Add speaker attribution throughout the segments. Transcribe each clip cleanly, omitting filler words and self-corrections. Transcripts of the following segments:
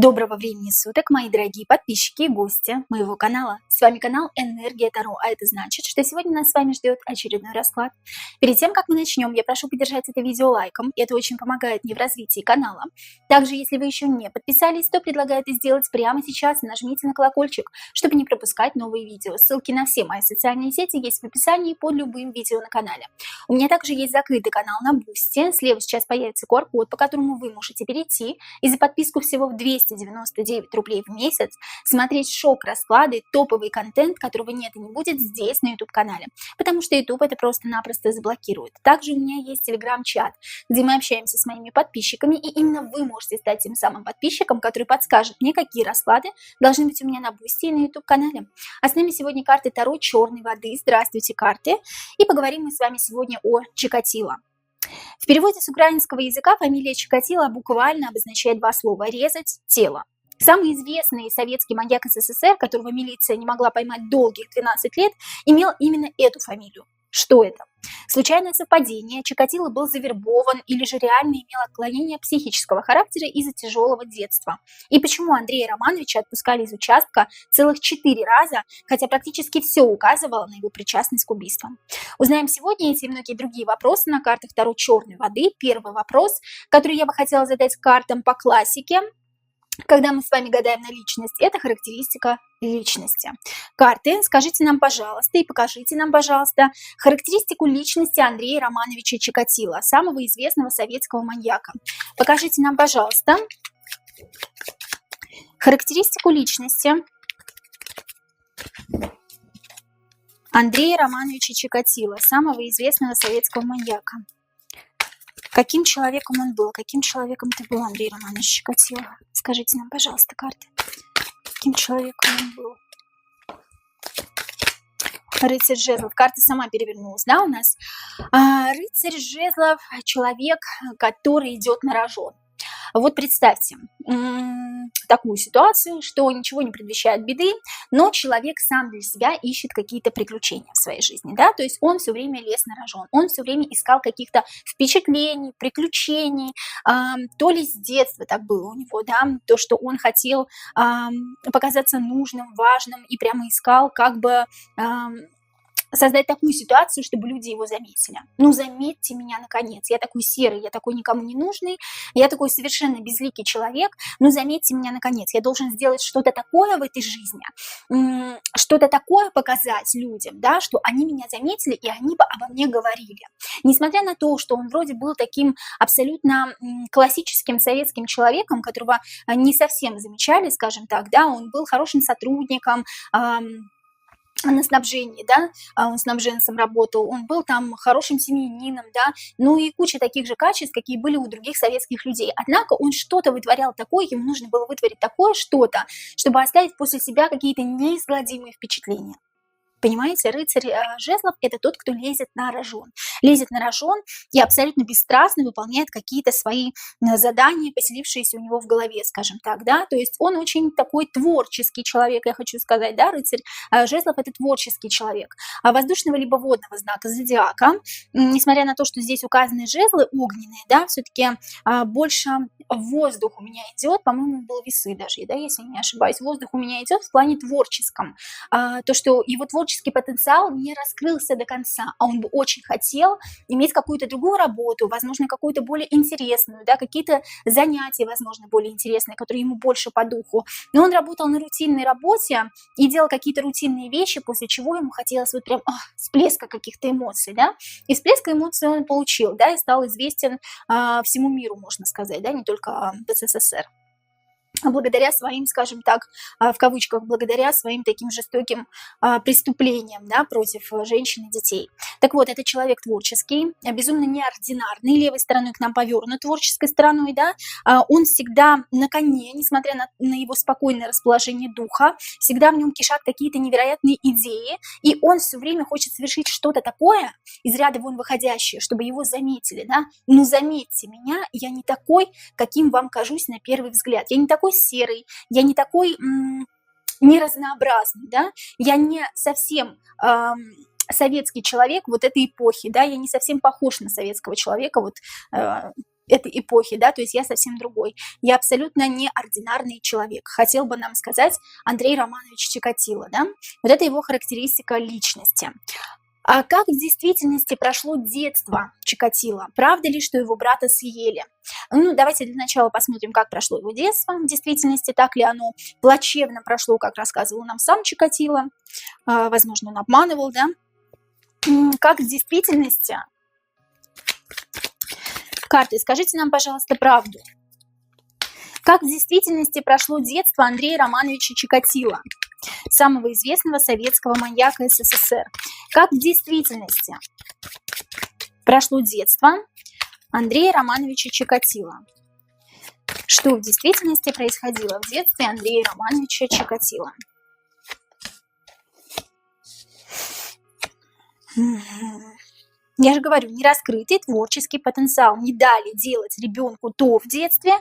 Speaker 1: Доброго времени суток, мои дорогие подписчики и гости моего канала. С вами канал Энергия Таро, а это значит, что сегодня нас с вами ждет очередной расклад. Перед тем, как мы начнем, я прошу поддержать это видео лайком, это очень помогает мне в развитии канала. Также, если вы еще не подписались, то предлагаю это сделать прямо сейчас и нажмите на колокольчик, чтобы не пропускать новые видео. Ссылки на все мои социальные сети есть в описании под любым видео на канале. У меня также есть закрытый канал на Бусти, слева сейчас появится QR-код, по которому вы можете перейти и за подписку всего в 299 рублей в месяц смотреть шок-расклады, топовый контент, которого нет и не будет здесь на YouTube-канале, потому что YouTube это просто-напросто заблокирует. Также у меня есть Telegram-чат, где мы общаемся с моими подписчиками, и именно вы можете стать тем самым подписчиком, который подскажет мне, какие расклады должны быть у меня на Бусти и на YouTube-канале. А с нами сегодня карты Таро черной воды. Здравствуйте, карты! И поговорим мы с вами сегодня о Чикатило. В переводе с украинского языка фамилия Чикатило буквально обозначает два слова «резать тело». Самый известный советский маньяк СССР, которого милиция не могла поймать долгих 12 лет, имел именно эту фамилию. Что это? Случайное совпадение, Чикатило был завербован или же реально имел отклонение психического характера из-за тяжелого детства? И почему Андрея Романовича отпускали из участка целых 4 раза, хотя практически все указывало на его причастность к убийствам? Узнаем сегодня эти и многие другие вопросы на картах Таро черной воды. Первый вопрос, который я бы хотела задать картам по классике, когда мы с вами гадаем на личность, это характеристика личности. Карты, скажите нам, пожалуйста, и покажите нам, пожалуйста, характеристику личности Андрея Романовича Чикатило, самого известного советского маньяка. Покажите нам, пожалуйста, характеристику личности Андрея Романовича Чикатило, самого известного советского маньяка. Каким человеком он был? Каким человеком ты был, Андрей Романович Чикатило? Скажите нам, пожалуйста, карты. Каким человеком он был? Рыцарь жезлов. Карта сама перевернулась, да, у нас? Рыцарь жезлов – человек, который идет на рожон. Вот представьте такую ситуацию, что ничего не предвещает беды, но человек сам для себя ищет какие-то приключения в своей жизни, да, то есть он все время лез на рожон, он все время искал каких-то впечатлений, приключений, то ли с детства так было у него, да, то, что он хотел показаться нужным, важным и прямо искал как бы создать такую ситуацию, чтобы люди его заметили. Ну, заметьте меня, наконец. Я такой серый, я такой никому не нужный, я такой совершенно безликий человек. Ну, заметьте меня, наконец. Я должен сделать что-то такое в этой жизни, что-то такое показать людям, да, что они меня заметили, и они бы обо мне говорили. Несмотря на то, что он вроде был таким абсолютно классическим советским человеком, которого не совсем замечали, скажем так, да, он был хорошим сотрудником, на снабжении, да, он снабженцем работал, он был там хорошим семьянином, да, ну и куча таких же качеств, какие были у других советских людей. Однако он что-то вытворял такое, ему нужно было вытворить такое что-то, чтобы оставить после себя какие-то неизгладимые впечатления. Понимаете, рыцарь жезлов – это тот, кто лезет на рожон. Лезет на рожон и абсолютно бесстрастно выполняет какие-то свои задания, поселившиеся у него в голове, скажем так, да. То есть он очень такой творческий человек, я хочу сказать, да, рыцарь жезлов – это творческий человек. Воздушного либо водного знака зодиака, несмотря на то, что здесь указаны жезлы огненные, да, все-таки больше воздух у меня идет, по-моему, было весы даже, да, если не ошибаюсь, воздух у меня идет в плане творческом. То, что его творческий потенциал не раскрылся до конца, а он бы очень хотел иметь какую-то другую работу, возможно, какую-то более интересную, да, какие-то занятия, возможно, более интересные, которые ему больше по духу. Но он работал на рутинной работе и делал какие-то рутинные вещи, после чего ему хотелось вот прям всплеска каких-то эмоций, да, и всплеска эмоций он получил, да, и стал известен всему миру, можно сказать, да, не только в СССР. Благодаря своим, скажем так, в кавычках, благодаря своим таким жестоким преступлениям, да, против женщин и детей. Так вот, это человек творческий, безумно неординарный, левой стороной к нам повернут, творческой стороной, да, он всегда на коне, несмотря на его спокойное расположение духа, всегда в нем кишат какие-то невероятные идеи, и он все время хочет совершить что-то такое, из ряда вон выходящее, чтобы его заметили, да, ну заметьте меня, я не такой, каким вам кажусь на первый взгляд, я не такой серый, я не такой неразнообразный, да, я не совсем советский человек вот этой эпохи, да, я не совсем похож на советского человека вот этой эпохи, да, то есть я совсем другой. Я абсолютно неординарный человек. Хотел бы нам сказать Андрей Романович Чикатило, да. Вот это его характеристика личности. А как в действительности прошло детство Чикатило? Правда ли, что его брата съели? Ну, давайте для начала посмотрим, как прошло его детство. В действительности, так ли оно плачевно прошло, как рассказывал нам сам Чикатило. Возможно, он обманывал, да? Как в действительности? Карты, скажите нам, пожалуйста, правду. Как в действительности прошло детство Андрея Романовича Чикатило, самого известного советского маньяка СССР? Как в действительности прошло детство Андрея Романовича Чикатило? Что в действительности происходило в детстве Андрея Романовича Чикатило? Я же говорю, нераскрытый творческий потенциал. Не дали делать ребенку то в детстве,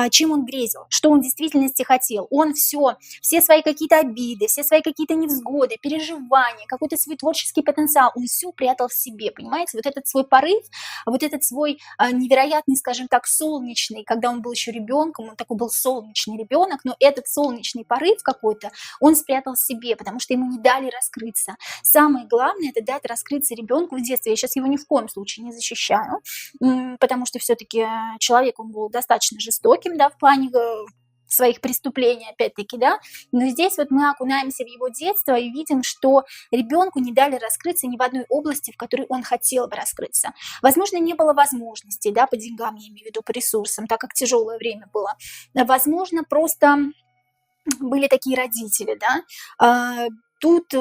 Speaker 1: чем он грезил, что он в действительности хотел. Он все свои какие-то обиды, все свои какие-то невзгоды, переживания, какой-то свой творческий потенциал, он все прятал в себе, понимаете? Вот этот свой порыв, вот этот свой невероятный, скажем так, солнечный, когда он был еще ребенком, он такой был солнечный ребенок, но этот солнечный порыв какой-то он спрятал в себе, потому что ему не дали раскрыться. Самое главное — это дать раскрыться ребенку в детстве. Я сейчас его ни в коем случае не защищаю, потому что все-таки человек, он был достаточно жестоким, да, в плане своих преступлений, опять-таки, да, но здесь вот мы окунаемся в его детство и видим, что ребенку не дали раскрыться ни в одной области, в которой он хотел бы раскрыться. Возможно, не было возможностей, да, по деньгам, я имею в виду, по ресурсам, так как тяжелое время было. Возможно, просто были такие родители, да, тут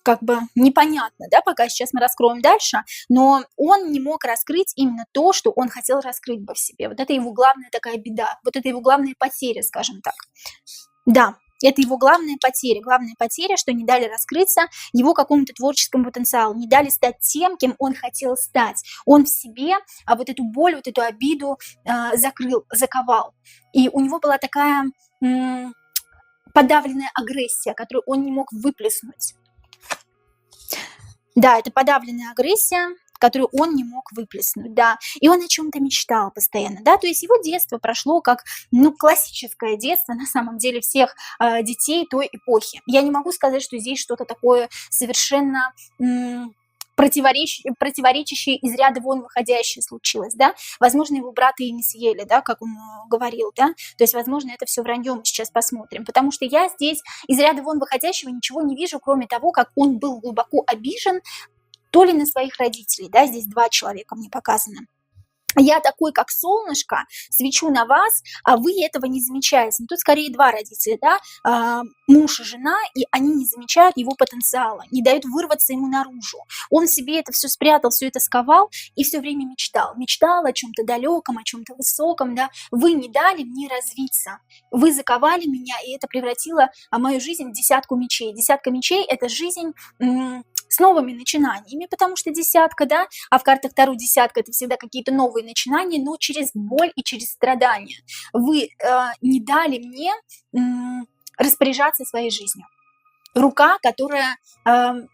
Speaker 1: как бы непонятно, да, пока сейчас мы раскроем дальше, но он не мог раскрыть именно то, что он хотел раскрыть бы в себе. Вот это его главная такая беда, вот это его главная потеря, скажем так. Да, это его главная потеря, что не дали раскрыться его какому-то творческому потенциалу, не дали стать тем, кем он хотел стать. Он в себе вот эту боль, вот эту обиду закрыл, заковал. И у него была такая подавленная агрессия, которую он не мог выплеснуть. Да, это подавленная агрессия, которую он не мог выплеснуть, да, и он о чем-то мечтал постоянно, да, то есть его детство прошло как, ну, классическое детство, на самом деле, всех детей той эпохи. Я не могу сказать, что здесь что-то такое совершенно противоречащее, из ряда вон выходящее случилось, да, возможно, его брата и не съели, да, как он говорил, да, то есть, возможно, это все вранье, мы сейчас посмотрим, потому что я здесь из ряда вон выходящего ничего не вижу, кроме того, как он был глубоко обижен то ли на своих родителей, да, здесь два человека мне показано. Я такой, как солнышко, свечу на вас, а вы этого не замечаете. Но тут скорее два родителя, да, муж и жена, и они не замечают его потенциала, не дают вырваться ему наружу. Он в себе это все спрятал, все это сковал и все время мечтал. Мечтал о чем-то далеком, о чем-то высоком, да. Вы не дали мне развиться, вы заковали меня, и это превратило мою жизнь в десятку мечей. Десятка мечей — это жизнь с новыми начинаниями, потому что десятка, да, а в картах Таро десятка — это всегда какие-то новые начинания, но через боль и через страдания. Вы не дали мне распоряжаться своей жизнью. Рука, которая,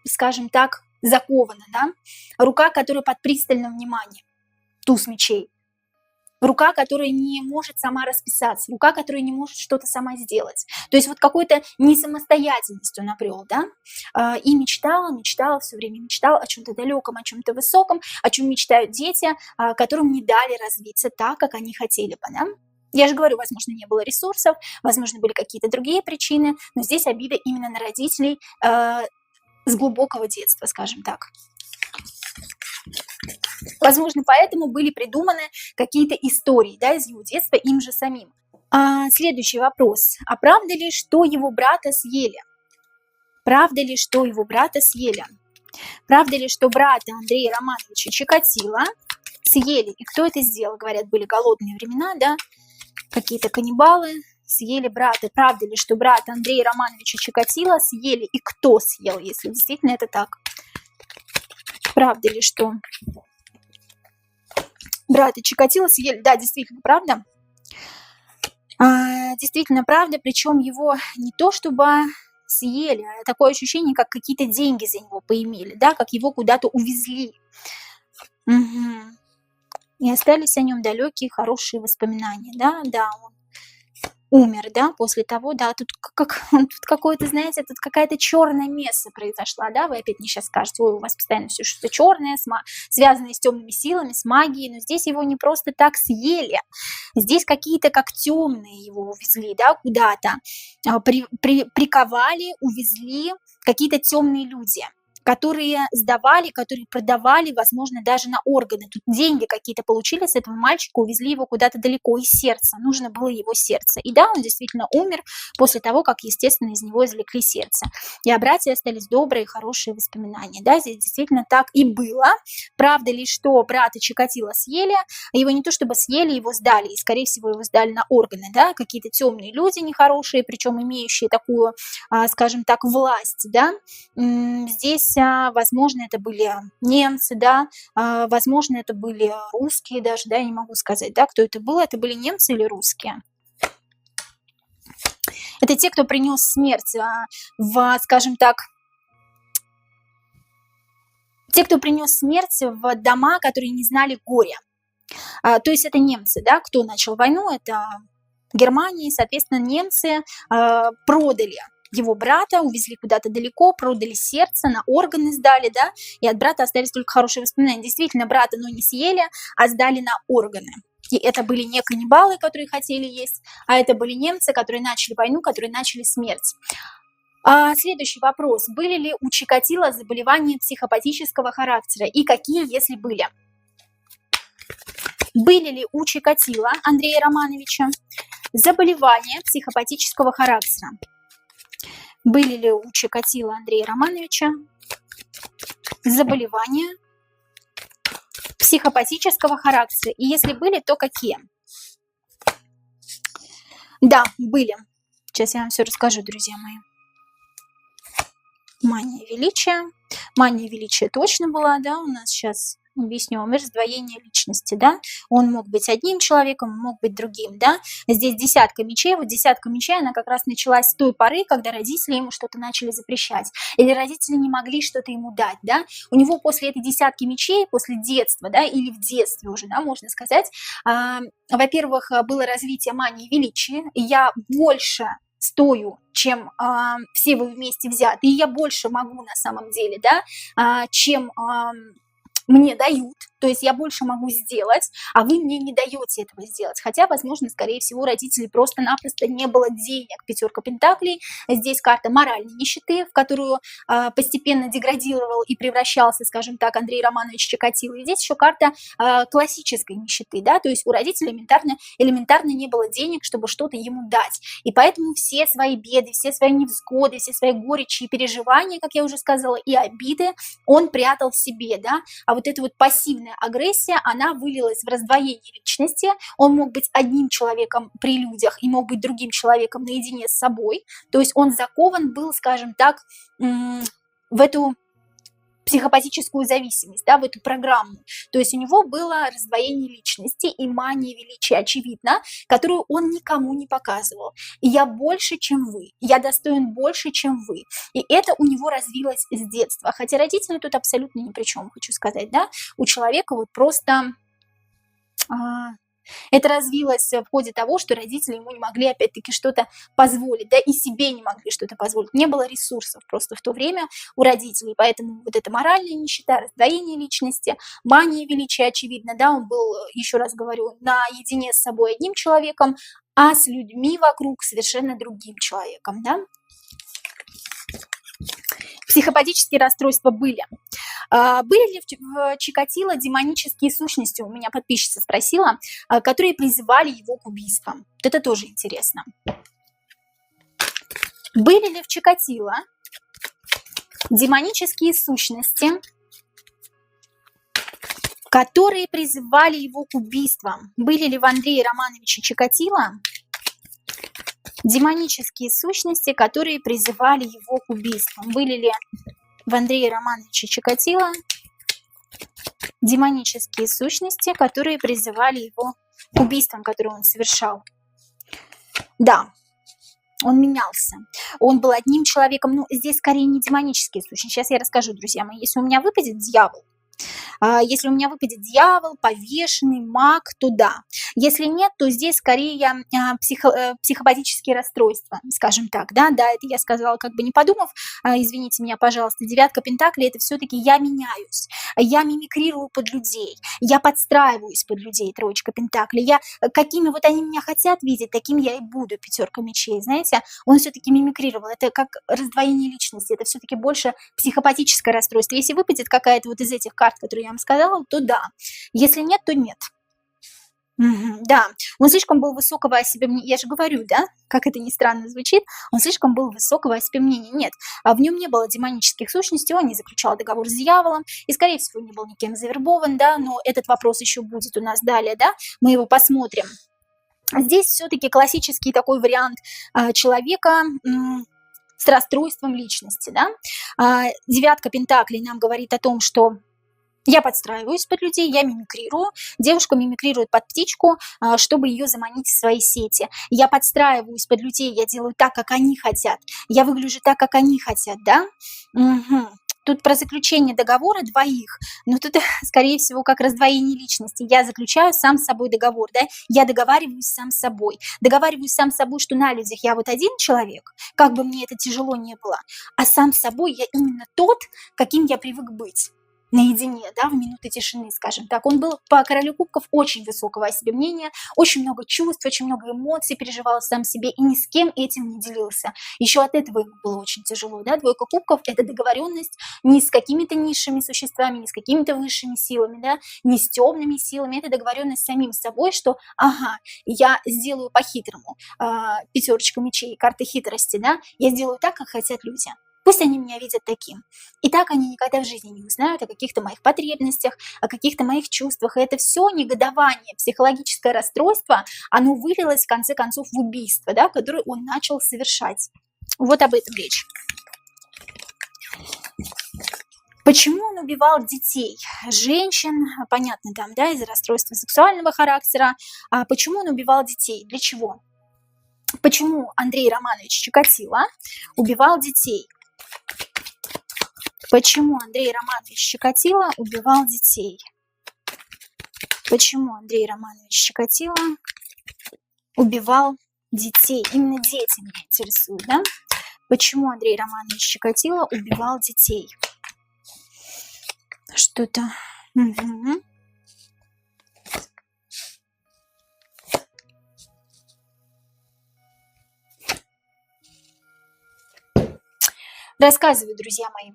Speaker 1: скажем так, закована, да, рука, которая под пристальным вниманием, туз мечей. Рука, которая не может сама расписаться, рука, которая не может что-то сама сделать. То есть вот какой-то несамостоятельность он обрел, да, и мечтала, все время мечтал о чем-то далеком, о чем-то высоком, о чем мечтают дети, которым не дали развиться так, как они хотели бы, да. Я же говорю, возможно, не было ресурсов, возможно, были какие-то другие причины, но здесь обида именно на родителей с глубокого детства, скажем так. Возможно, поэтому были придуманы какие-то истории, да, из его детства им же самим. Следующий вопрос. А правда ли, что его брата съели? Правда ли, что его брата съели? Правда ли, что брата Андрея Романовича Чикатило съели? И кто это сделал? Говорят, были голодные времена, да, какие-то каннибалы съели брата. Правда ли, что брата Андрея Романовича Чикатило съели? И кто съел, если действительно это так? Правда ли, что брата Чикатило съели? Да, действительно, правда. Действительно, правда, причем его не то чтобы съели, а такое ощущение, как какие-то деньги за него поимели, да, как его куда-то увезли. Угу. и остались о нем далекие хорошие воспоминания. Да, да, он умер, да, после того, да, тут тут какое-то, знаете, тут какая-то черная месса произошла, да, вы опять мне сейчас скажете, ой, у вас постоянно все что-то черное, связанное с темными силами, с магией, но здесь его не просто так съели, здесь какие-то как темные его увезли, да, куда-то, приковали, увезли какие-то темные люди, которые сдавали, которые продавали, возможно, даже на органы. Тут деньги какие-то получили с этого мальчика, увезли его куда-то далеко из сердца. Нужно было его сердце. И да, он действительно умер после того, как, естественно, из него извлекли сердце. И о брате остались добрые, хорошие воспоминания. Да, здесь действительно так и было. Правда ли, что брата Чикатило съели, его не то чтобы съели, его сдали. И, скорее всего, его сдали на органы. Да, какие-то темные люди нехорошие, причем имеющие такую, скажем так, власть. Да. Здесь, возможно, это были немцы, да, возможно, это были русские даже, да, я не могу сказать, да, кто это был, это были немцы или русские. Это те, кто принес смерть скажем так, те, кто принес смерть в дома, которые не знали горя. То есть это немцы, да, кто начал войну, это Германия, и, соответственно, немцы продали его брата, увезли куда-то далеко, продали сердце, на органы сдали, да, и от брата остались только хорошие воспоминания. Действительно, брата, но не съели, а сдали на органы. И это были не каннибалы, которые хотели есть, а это были немцы, которые начали войну, которые начали смерть. Следующий вопрос. Были ли у Чикатило заболевания психопатического характера? И какие, если были? Были ли у Чикатило Андрея Романовича заболевания психопатического характера? Были ли у Чикатило Андрея Романовича заболевания психопатического характера? И если были, то какие? Да, были. Сейчас я вам все расскажу, друзья мои. Мания величия. Мания величия точно была, да, у нас сейчас объясню вам, раздвоение личности, да, он мог быть одним человеком, мог быть другим, да, здесь десятка мечей, вот десятка мечей, она как раз началась с той поры, когда родители ему что-то начали запрещать, или родители не могли что-то ему дать, да, у него после этой десятки мечей, после детства, да, или в детстве уже, да, можно сказать, во-первых, было развитие мании величия, и я больше стою, чем все вы вместе взяты, и я больше могу на самом деле, да, чем мне дают, то есть я больше могу сделать, а вы мне не даете этого сделать. Хотя, возможно, скорее всего, родителей просто-напросто не было денег. Пятерка пентаклей. Здесь карта моральной нищеты, в которую постепенно деградировал и превращался, скажем так, Андрей Романович Чикатило. И здесь еще карта классической нищеты, да, то есть у родителей элементарно не было денег, чтобы что-то ему дать. И поэтому все свои беды, все свои невзгоды, все свои горечи и переживания, как я уже сказала, и обиды он прятал в себе, да. А вот эта вот пассивная агрессия, она вылилась в раздвоение личности. Он мог быть одним человеком при людях и мог быть другим человеком наедине с собой. То есть он закован был, скажем так, в эту психопатическую зависимость, да, в эту программу. То есть у него было раздвоение личности и мания величия, очевидно, которую он никому не показывал. И я больше, чем вы, я достоин больше, чем вы. И это у него развилось с детства. Хотя родители тут абсолютно ни при чем, хочу сказать, да. У человека вот просто... Это развилось в ходе того, что родители ему не могли, опять-таки, что-то позволить, да, и себе не могли что-то позволить. Не было ресурсов просто в то время у родителей, поэтому вот эта моральная нищета, раздвоение личности, мания величия, очевидно, да, он был, еще раз говорю, наедине с собой одним человеком, а с людьми вокруг совершенно другим человеком, да. Психопатические расстройства были. Были ли в Чикатило демонические сущности, у меня подписчица спросила, которые призывали его к убийствам? Вот это тоже интересно. Были ли в Чикатило демонические сущности, которые призывали его к убийствам? Были ли в Андрее Романовиче Чикатило демонические сущности, которые призывали его к убийствам? Были ли в Андрее Романовиче Чикатило демонические сущности, которые призывали его к убийствам, которые он совершал? Да, он менялся. Он был одним человеком, но здесь скорее не демонические сущности. Сейчас я расскажу, друзья мои. Если у меня выпадет дьявол, Если у меня выпадет дьявол, повешенный, маг, то да. Если нет, то здесь скорее психопатические расстройства, скажем так, да, это я сказала, как бы не подумав, извините меня, пожалуйста, девятка пентаклей, это все-таки я меняюсь, я мимикрирую под людей, я подстраиваюсь под людей, троечка пентаклей, какими вот они меня хотят видеть, таким я и буду, пятерка мечей, знаете, он все-таки мимикрировал, это как раздвоение личности, это все-таки больше психопатическое расстройство. Если выпадет какая-то вот из этих карт, которые я вам сказала, то да. Если нет, то нет. Да, он слишком был высокого о себе мнения. Я же говорю, да, как это ни странно звучит, он слишком был высокого о себе мнения. Нет, в нем не было демонических сущностей, он не заключал договор с дьяволом и, скорее всего, не был никем завербован, да, но этот вопрос еще будет у нас далее, да, мы его посмотрим. Здесь все-таки классический такой вариант человека с расстройством личности, да. Девятка пентаклей нам говорит о том, что я подстраиваюсь под людей, я мимикрирую. Девушка мимикрирует под птичку, чтобы ее заманить в свои сети. Я подстраиваюсь под людей, я делаю так, как они хотят. Я выгляжу так, как они хотят, да? Угу. Тут про заключение договора двоих, но тут, скорее всего, как раздвоение личности. Я заключаю сам с собой договор, да? Я договариваюсь сам с собой. Договариваюсь сам с собой, что на людях я вот один человек, как бы мне это тяжело не было, а сам с собой я именно тот, каким я привык быть. Наедине, да, в минуты тишины, скажем так. Он был по королю кубков очень высокого о себе мнения, очень много чувств, очень много эмоций переживал сам себе и ни с кем этим не делился. Еще от этого ему было очень тяжело, да. Двойка кубков – это договоренность не с какими-то низшими существами, не с какими-то высшими силами, да, не с темными силами. Это договоренность с самим собой, что, ага, я сделаю по-хитрому. Пятерочка мечей, карта хитрости, да, я сделаю так, как хотят люди. Пусть они меня видят таким. И так они никогда в жизни не узнают о каких-то моих потребностях, о каких-то моих чувствах. И это все негодование, психологическое расстройство, оно вылилось в конце концов в убийство, да, которое он начал совершать. Вот об этом речь. Почему он убивал детей? Женщин, понятно там, да, из-за расстройства сексуального характера. А почему он убивал детей? Для чего? Почему Андрей Романович Чикатило убивал детей? Почему Андрей Романович Чикатило убивал детей? Почему Андрей Романович Чикатило убивал детей? Именно дети меня интересуют, да? Почему Андрей Романович Чикатило убивал детей? Что-то... Угу. Рассказываю, друзья мои.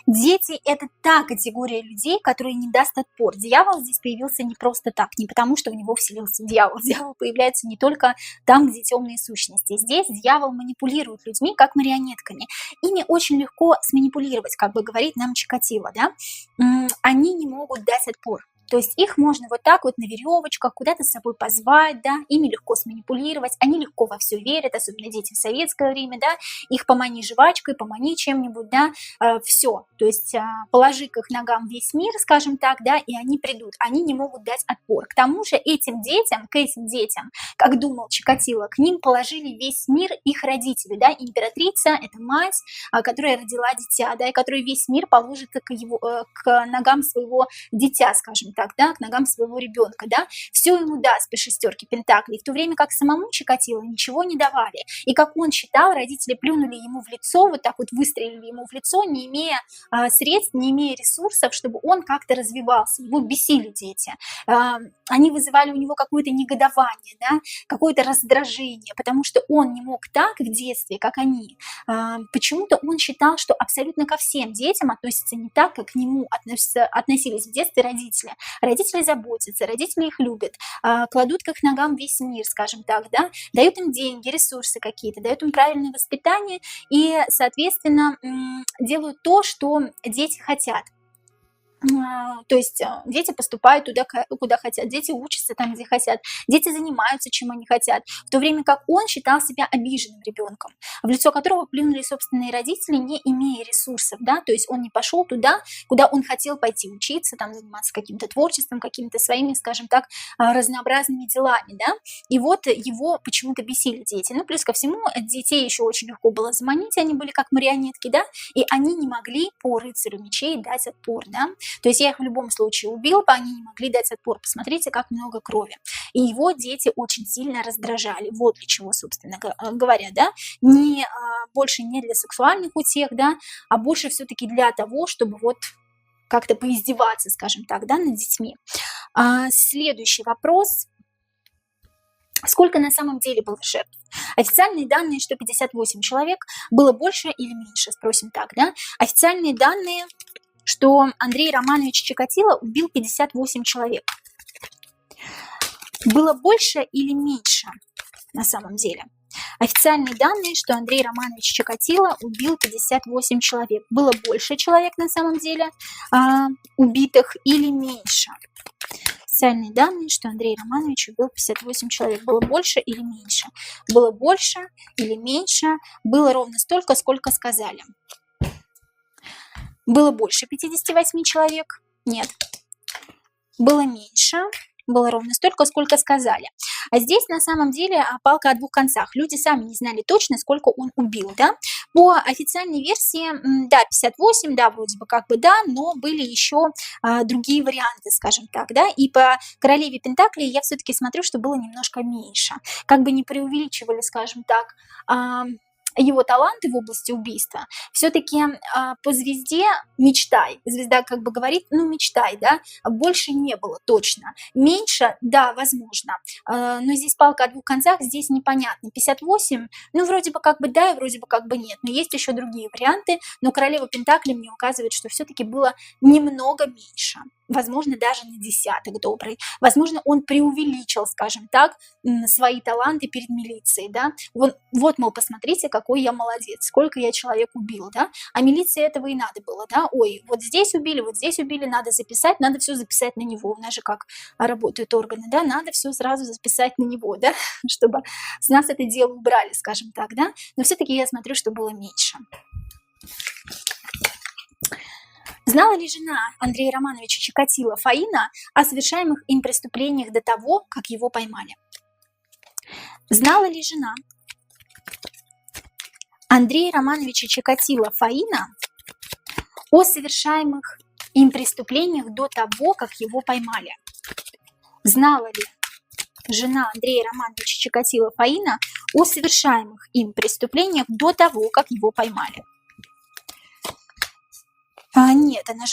Speaker 1: Дети – это та категория людей, которая не даст отпор. Дьявол здесь появился не просто так, не потому, что в него вселился дьявол. Дьявол появляется не только там, где темные сущности. Здесь дьявол манипулирует людьми, как марионетками. Ими очень легко сманипулировать, как бы говорит нам Чикатило, да? Они не могут дать отпор. То есть их можно вот так вот на веревочках куда-то с собой позвать, да, ими легко сманипулировать, они легко во все верят, особенно дети в советское время, да, их помани жвачкой, помани чем-нибудь, да, все. То есть положи к их ногам весь мир, скажем так, да, и они придут, они не могут дать отпор. К тому же к этим детям, как думал Чикатило, к ним положили весь мир их родители, да, императрица, это мать, которая родила дитя, да, и которая весь мир положит к ногам своего дитя, скажем так, да, к ногам своего ребенка, да, все ему даст по шестерке пентаклей, в то время как самому Чикатило ничего не давали. И как он считал, родители плюнули ему в лицо, вот так вот выстрелили ему в лицо, не имея средств, не имея ресурсов, чтобы он как-то развивался. Его бесили дети. Они вызывали у него какое-то негодование, да, какое-то раздражение, потому что он не мог так в детстве, как они. Почему-то он считал, что абсолютно ко всем детям относятся не так, как к нему относились в детстве родители. Родители заботятся, родители их любят, кладут к их ногам весь мир, скажем так, да, дают им деньги, ресурсы какие-то, дают им правильное воспитание и, соответственно, делают то, что дети хотят. То есть дети поступают туда, куда хотят, дети учатся там, где хотят, дети занимаются, чем они хотят, в то время как он считал себя обиженным ребенком, в лицо которого плюнули собственные родители, не имея ресурсов, да, то есть он не пошел туда, куда он хотел пойти учиться, там, заниматься каким-то творчеством, какими-то своими, скажем так, разнообразными делами, да, и вот его почему-то бесили дети, ну, плюс ко всему, детей еще очень легко было заманить, они были как марионетки, да, и они не могли по рыцарю мечей дать отпор, да. То есть я их в любом случае убил, они не могли дать отпор. Посмотрите, как много крови. И его дети очень сильно раздражали. Вот для чего, собственно говоря, да, больше не для сексуальных утех, да, а больше все-таки для того, чтобы вот как-то поиздеваться, скажем так, да, над детьми. Следующий вопрос. Сколько на самом деле было жертв? Официальные данные, что 58 человек. Было больше или меньше? Спросим так, да? Официальные данные, что Андрей Романович Чикатило убил 58 человек. Было больше или меньше на самом деле? Официальные данные, что Андрей Романович Чикатило убил 58 человек. Было больше человек на самом деле убитых или меньше? Официальные данные, что Андрей Романович убил 58 человек. Было больше или меньше? Было больше или меньше? Было ровно столько, сколько сказали. Было больше 58 человек? Нет. Было меньше? Было ровно столько, сколько сказали. А здесь на самом деле палка о двух концах. Люди сами не знали точно, сколько он убил, да. По официальной версии, да, 58, да, вроде бы как бы да, но были еще другие варианты, скажем так, да. И по королеве Пентаклей я все-таки смотрю, что было немножко меньше. Как бы не преувеличивали, скажем так, его таланты в области убийства, все-таки по звезде мечтай. Звезда как бы говорит, ну мечтай, да, больше не было точно. Меньше, да, возможно, но здесь палка о двух концах, здесь непонятно. 58, ну вроде бы как бы да, и вроде бы как бы нет, но есть еще другие варианты, но королева Пентаклей мне указывает, что все-таки было немного меньше. Возможно, даже на десяток добрый. Возможно, он преувеличил, скажем так, свои таланты перед милицией, да. Вот, мол, посмотрите, какой я молодец, сколько я человек убил, да. А милиции этого и надо было, да. Ой, вот здесь убили, надо записать, надо все записать на него. У нас же как работают органы, да, надо все сразу записать на него, да, чтобы с нас это дело убрали, скажем так, да. Но все-таки я смотрю, что было меньше. Знала ли жена Андрея Романовича Чикатило Фаина о совершаемых им преступлениях до того, как его поймали? Знала ли жена Андрея Романовича Чикатило Фаина о совершаемых им преступлениях до того, как его поймали? Знала ли жена Андрея Романовича Чикатило Фаина о совершаемых им преступлениях до того, как его поймали? Нет, она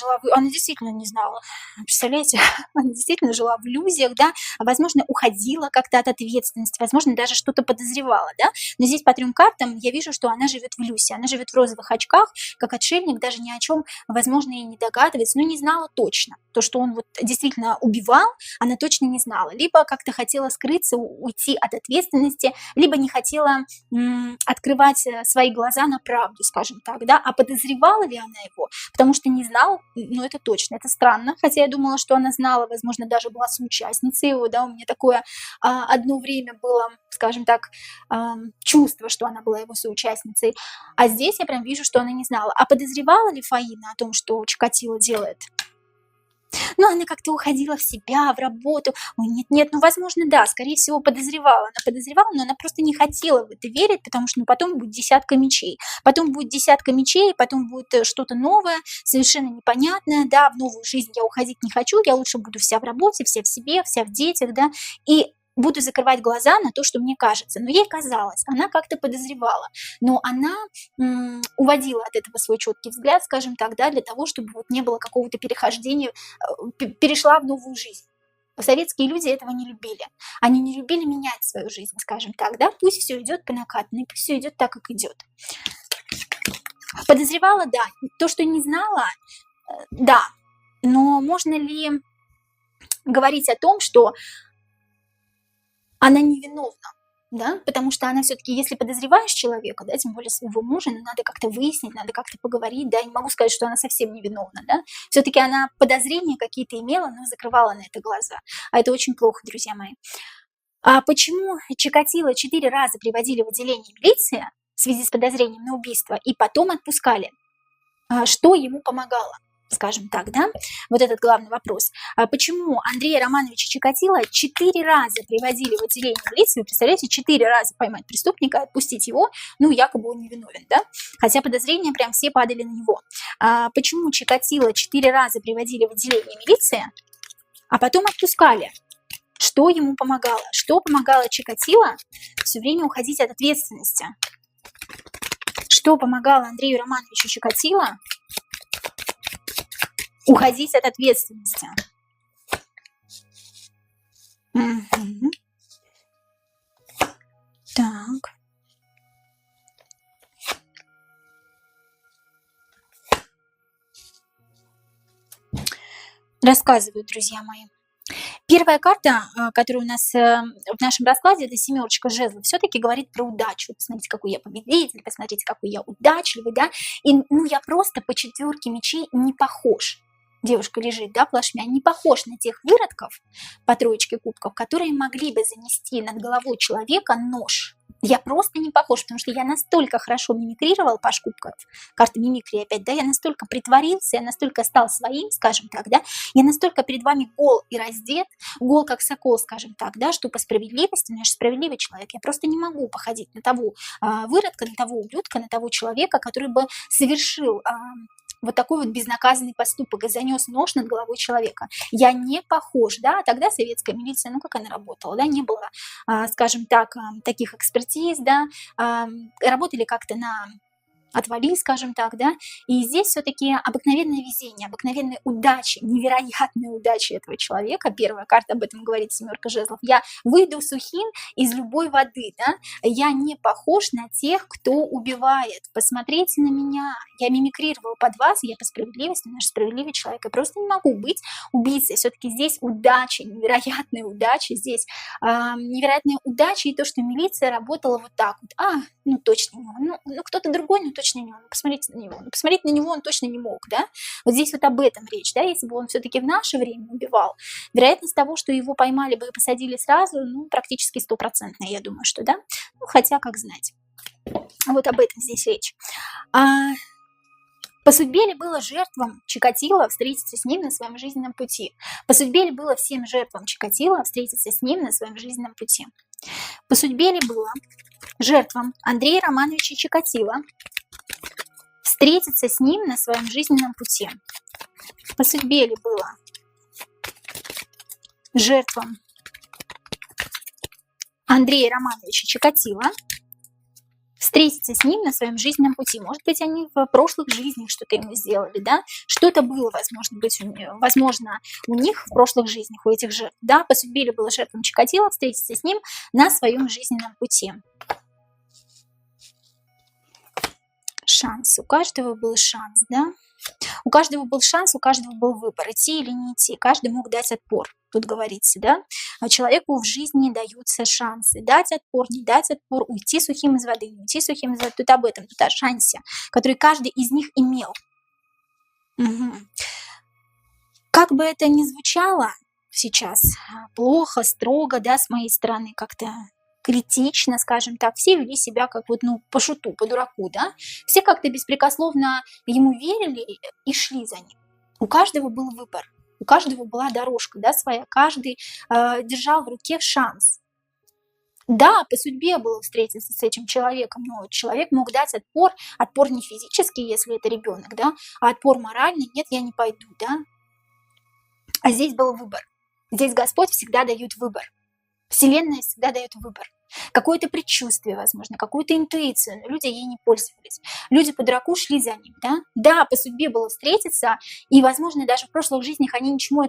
Speaker 1: действительно не знала. Представляете, она действительно жила в иллюзиях, да, возможно, уходила как-то от ответственности, возможно, даже что-то подозревала, да, но здесь по 3 картам я вижу, что она живет в иллюзии, она живет в розовых очках, как отшельник, даже ни о чем, возможно, и не догадывается, но не знала точно. То, что он вот действительно убивал, она точно не знала. Либо как-то хотела скрыться, уйти от ответственности, либо не хотела открывать свои глаза на правду, скажем так, да, а подозревала ли она его? Потому что не знала, ну это точно, это странно, хотя я думала, что она знала, возможно, даже была соучастницей его, да, у меня такое одно время было, скажем так, чувство, что она была его соучастницей, а здесь я прям вижу, что она не знала. А подозревала ли Фаина о том, что Чикатило делает? Ну, она как-то уходила в себя, в работу. Ой, нет, ну, возможно, да, скорее всего, подозревала. Она подозревала, но она просто не хотела в это верить, потому что потом будет десятка мечей. Потом будет десятка мечей, потом будет что-то новое, совершенно непонятное. Да, в новую жизнь я уходить не хочу, я лучше буду вся в работе, вся в себе, вся в детях, да, и буду закрывать глаза на то, что мне кажется. Но ей казалось, она как-то подозревала. Но она уводила от этого свой четкий взгляд, скажем так, да, для того, чтобы вот не было какого-то перехождения, перешла в новую жизнь. Советские люди этого не любили. Они не любили менять свою жизнь, скажем так, да. Пусть все идет по накатанной, пусть все идет так, как идет. Подозревала, да. То, что не знала, да. Но можно ли говорить о том, что она невиновна, да, потому что она все-таки, если подозреваешь человека, да, тем более своего мужа, ну, надо как-то выяснить, надо как-то поговорить, да, не могу сказать, что она совсем невиновна, да, все-таки она подозрения какие-то имела, но закрывала на это глаза, а это очень плохо, друзья мои. А почему Чикатило 4 раза приводили в отделение милиции в связи с подозрением на убийство и потом отпускали? Что ему помогало? скажем так, да, вот этот главный вопрос. Почему Андрея Романовича Чикатило 4 раза приводили в отделение милиции, вы представляете, 4 раза поймать преступника, отпустить его, ну, якобы он невиновен, да, хотя подозрения прям все падали на него. Почему Чикатило 4 раза приводили в отделение милиции, а потом отпускали? Что ему помогало? Что помогало Чикатило все время уходить от ответственности? Что помогало Андрею Романовичу Чикатило уходить от ответственности? Угу. Так. Рассказываю, друзья мои. Первая карта, которая у нас в нашем раскладе, это семерочка жезлов, все-таки говорит про удачу. Посмотрите, какой я победитель, посмотрите, какой я удачливый, да. И ну, я просто по 4 мечей не похож. Девушка лежит, да, плашмя, не похож на тех выродков по 3 кубков, которые могли бы занести над головой человека нож. Я просто не похож, потому что я настолько хорошо мимикрировал, Паш кубков, карта мимикрии опять, да, я настолько притворился, я настолько стал своим, скажем так, да, я настолько перед вами гол и раздет, гол как сокол, скажем так, да, что по справедливости, но я же справедливый человек, я просто не могу походить на того выродка, на того ублюдка, на того человека, который бы совершил вот такой вот безнаказанный поступок и занес нож над головой человека. Я не похож, да, тогда советская милиция, ну как она работала, да, не было, скажем так, таких экспертиз, да, работали как-то на отвали, скажем так, да, и здесь все-таки обыкновенное везение, обыкновенная удача, невероятная удача этого человека, первая карта об этом говорит, семерка жезлов, я выйду сухим из любой воды, да, я не похож на тех, кто убивает, посмотрите на меня, я мимикрировал под вас, я по справедливости, наш справедливый человек, я просто не могу быть убийцей, все-таки здесь удача, невероятная удача, здесь невероятная удача и то, что милиция работала вот так вот, ну точно не он, ну кто-то другой, но точно не он, посмотрите на него, посмотреть на него он точно не мог, да, вот здесь вот об этом речь, да, если бы он все-таки в наше время убивал, вероятность того, что его поймали бы и посадили сразу, ну, практически 100%, я думаю, что, да, ну, хотя, как знать, вот об этом здесь речь. По судьбе ли было жертвам Чикатило встретиться с ним на своем жизненном пути? По судьбе ли было всем жертвам Чикатило встретиться с ним на своем жизненном пути? По судьбе ли было жертвам Андрея Романовича Чикатило встретиться с ним на своем жизненном пути? По судьбе ли было жертвам Андрея Романовича Чикатило встретиться с ним на своем жизненном пути? Может быть, они в прошлых жизнях что-то ему сделали, да? Что-то было, возможно, у них в прошлых жизнях, у этих жертв, да? По судьбе ли было жертвам Чикатило встретиться с ним на своем жизненном пути? Шанс. У каждого был шанс, да? У каждого был шанс, у каждого был выбор, идти или не идти. Каждый мог дать отпор, тут говорится, да? А человеку в жизни даются шансы. Дать отпор, не дать отпор, уйти сухим из воды, не уйти сухим из воды. Тут об этом, тут о шансе, который каждый из них имел. Угу. Как бы это ни звучало сейчас, плохо, строго, да, с моей стороны, как-то критично, скажем так, все вели себя как вот, ну, по шуту, по дураку, да, все как-то беспрекословно ему верили и шли за ним. У каждого был выбор, у каждого была дорожка, да, своя, каждый держал в руке шанс. Да, по судьбе было встретиться с этим человеком, но человек мог дать отпор не физический, если это ребенок, да, а отпор моральный, нет, я не пойду, да. А здесь был выбор. Здесь Господь всегда дает выбор. Вселенная всегда дает выбор. Какое-то предчувствие, возможно, какую-то интуицию, но люди ей не пользовались. Люди по дураку шли за ним, да? Да, по судьбе было встретиться, и, возможно, даже в прошлых жизнях они ничего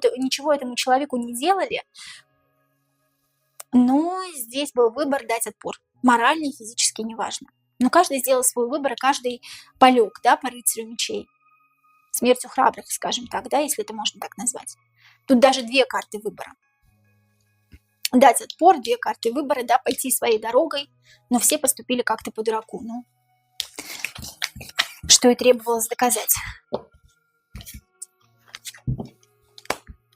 Speaker 1: этому человеку не делали, но здесь был выбор дать отпор. Морально и физически, неважно. Но каждый сделал свой выбор, и каждый полег, да, по рыцарю мечей. Смертью храбрых, скажем так, да, если это можно так назвать. Тут даже 2 карты выбора. Дать отпор, 2 карты выбора, да, пойти своей дорогой, но все поступили как-то по дураку, ну, что и требовалось доказать.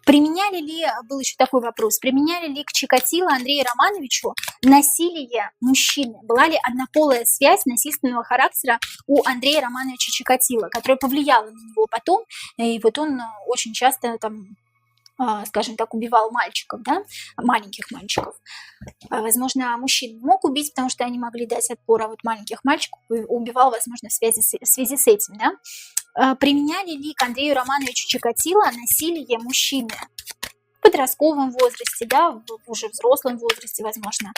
Speaker 1: Применяли ли, был еще такой вопрос, применяли ли к Чикатило Андрею Романовичу насилие мужчины? Была ли однополая связь насильственного характера у Андрея Романовича Чикатило, которая повлияла на него потом, и вот он очень часто там, скажем так, убивал мальчиков, да, маленьких мальчиков. Возможно, мужчин мог убить, потому что они могли дать отпор, а вот маленьких мальчиков убивал, возможно, в связи с этим, да. Применяли ли к Андрею Романовичу Чикатило насилие мужчины в подростковом возрасте, да, в уже взрослом возрасте, возможно,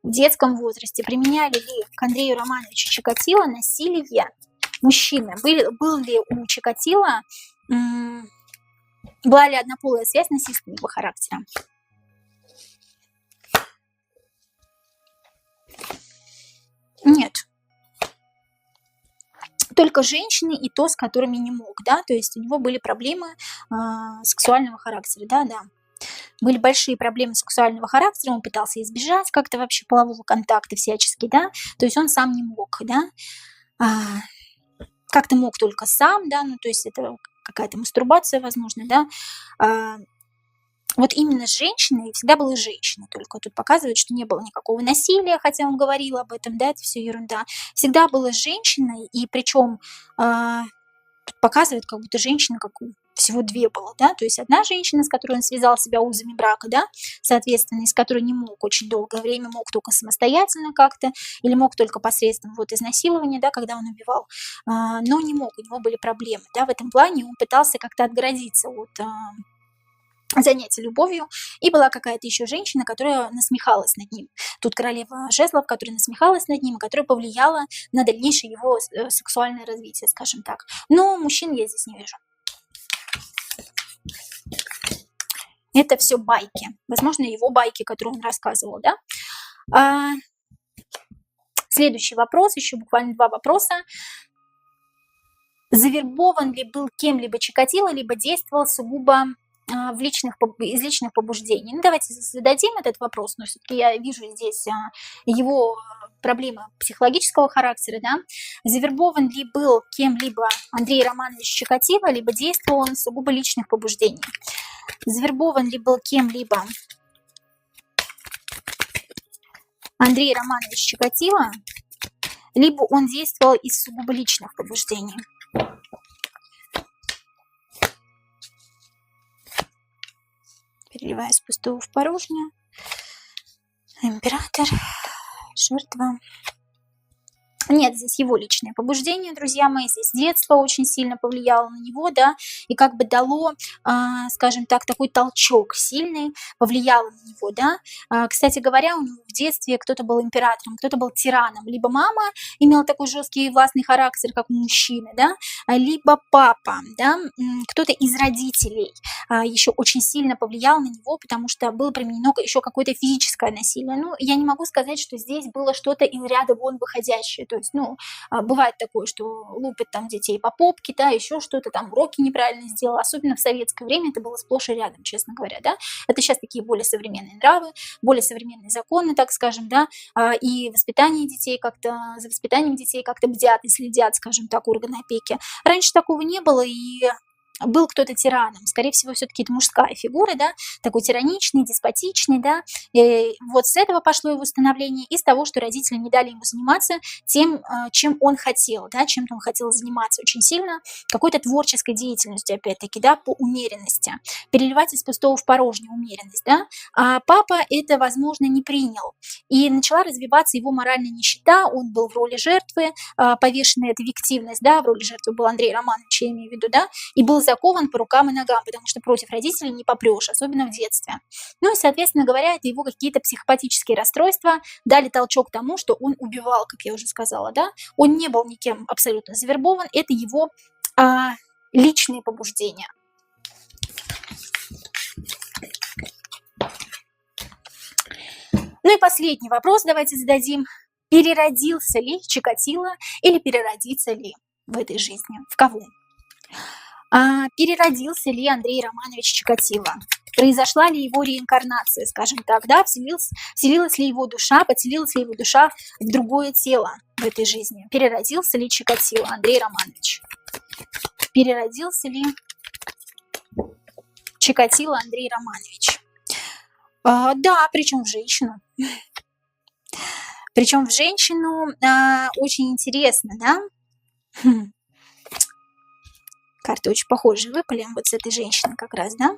Speaker 1: в детском возрасте? Применяли ли к Андрею Романовичу Чикатило насилие мужчины? Был ли у Чикатило, была ли однополая связь насильственного характера? Нет. Только женщины и то, с которыми не мог, да, то есть у него были проблемы сексуального характера, да. Были большие проблемы сексуального характера, он пытался избежать как-то вообще полового контакта всячески, да, то есть он сам не мог, да, как-то мог только сам, да, ну, то есть это какая-то мастурбация, возможно, да. Вот именно с женщиной всегда была женщина, только тут показывает, что не было никакого насилия, хотя он говорил об этом, да, это все ерунда. Всегда была с женщиной, и причем тут показывает, как будто женщина, как всего две было, да, то есть одна женщина, с которой он связал себя узами брака, да, соответственно, из которой не мог очень долгое время, мог только самостоятельно как-то, или мог только посредством вот изнасилования, да, когда он убивал, но не мог, у него были проблемы, да, в этом плане он пытался как-то отгородиться от занятия любовью, и была какая-то еще женщина, которая насмехалась над ним. Тут королева жезлов, которая насмехалась над ним, которая повлияла на дальнейшее его сексуальное развитие, скажем так. Но мужчин я здесь не вижу. Это все байки. Возможно, его байки, которые он рассказывал, да. Следующий вопрос, еще буквально 2 вопроса. Завербован ли был кем-либо Чикатило, либо действовал сугубо из личных побуждений? Ну, давайте зададим этот вопрос, но все-таки я вижу здесь его проблемы психологического характера, да. Завербован ли был кем-либо Андрей Романович Чикатило, либо действовал он сугубо личных побуждений? Завербован ли был кем-либо Андрей Романович Чикатило, либо он действовал из сугубо личных побуждений? Переливаю с пустого в порожнее. Император, жертва. Нет, здесь его личное побуждение, друзья мои, здесь детство очень сильно повлияло на него, да, и как бы дало, скажем так, такой толчок сильный, повлияло на него, да. Кстати говоря, у него в детстве кто-то был императором, кто-то был тираном, либо мама имела такой жесткий и властный характер, как у мужчины, да, либо папа, да, кто-то из родителей еще очень сильно повлиял на него, потому что было применено еще какое-то физическое насилие. Ну, я не могу сказать, что здесь было что-то из ряда вон выходящее. То есть, ну, бывает такое, что лупят там детей по попке, да, еще что-то там, уроки неправильно сделал. Особенно в советское время это было сплошь и рядом, честно говоря, да. Это сейчас такие более современные нравы, более современные законы, так скажем, да, и воспитание детей как-то, за воспитанием детей как-то бдят и следят, скажем так, органы опеки. Раньше такого не было, и был кто-то тираном, скорее всего, все-таки это мужская фигура, да, такой тираничный, деспотичный, да, и вот с этого пошло его становление, и с того, что родители не дали ему заниматься тем, чем он хотел, да, чем-то он хотел заниматься очень сильно, какой-то творческой деятельностью, опять-таки, да, по умеренности, переливать из пустого в порожнее умеренность, да, а папа это, возможно, не принял, и начала развиваться его моральная нищета, он был в роли жертвы, повешенная эта виктивность, да, в роли жертвы был Андрей Романович, я имею в виду, да, и был закован по рукам и ногам, потому что против родителей не попрешь, особенно в детстве. Ну и, соответственно говоря, это его какие-то психопатические расстройства дали толчок тому, что он убивал, как я уже сказала, да. Он не был никем абсолютно завербован, это его личные побуждения. Ну и последний вопрос давайте зададим. Переродился ли Чикатило или переродится ли в этой жизни? В кого? Переродился ли Андрей Романович Чикатило? Произошла ли его реинкарнация, скажем так, да? Вселилась ли его душа, подселилась ли его душа в другое тело в этой жизни? Переродился ли Чикатило, Андрей Романович? Переродился ли Чикатило Андрей Романович. Да, причем в женщину. Причем в женщину очень интересно, да? Карты очень похожие выпали вот с этой женщиной как раз, да?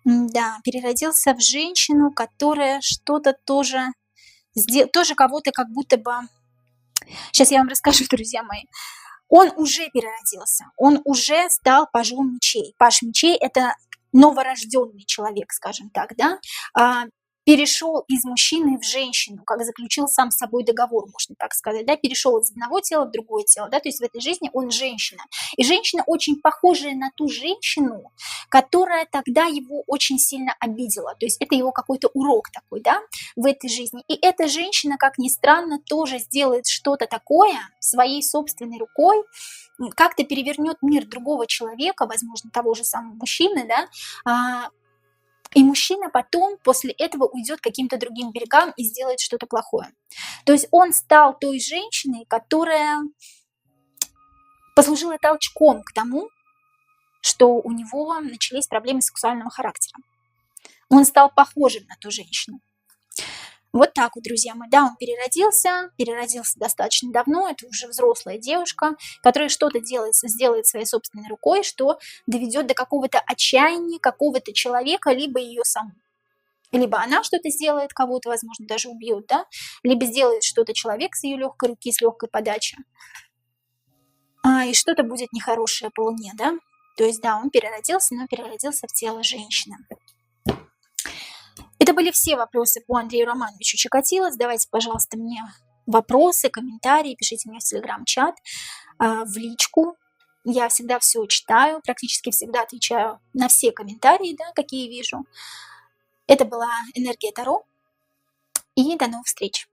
Speaker 1: Да, переродился в женщину, которая что-то тоже кого-то как будто бы... Сейчас я вам расскажу, друзья мои. Он уже переродился, он уже стал пажом мечей. Паж мечей – это новорожденный человек, скажем так, да? Перешел из мужчины в женщину, как заключил сам с собой договор, можно так сказать, да, перешел из одного тела в другое тело, да, то есть в этой жизни он женщина. И женщина очень похожая на ту женщину, которая тогда его очень сильно обидела, то есть это его какой-то урок такой, да, в этой жизни. И эта женщина, как ни странно, тоже сделает что-то такое своей собственной рукой, как-то перевернет мир другого человека, возможно, того же самого мужчины, да, и мужчина потом после этого уйдет к каким-то другим берегам и сделает что-то плохое. То есть он стал той женщиной, которая послужила толчком к тому, что у него начались проблемы сексуального характера. Он стал похожим на ту женщину. Вот так вот, друзья мои. Да, он переродился достаточно давно, это уже взрослая девушка, которая что-то сделает своей собственной рукой, что доведет до какого-то отчаяния какого-то человека, либо ее саму. Либо она что-то сделает, кого-то, возможно, даже убьет, да, либо сделает что-то человек с ее легкой руки, с легкой подачи. И что-то будет нехорошее по Луне, да. То есть, да, он переродился, но переродился в тело женщины. Это были все вопросы по Андрею Романовичу Чикатило. Задавайте, пожалуйста, мне вопросы, комментарии, пишите мне в телеграм-чат, в личку. Я всегда все читаю, практически всегда отвечаю на все комментарии, да, какие вижу. Это была Энергия Таро. И до новых встреч!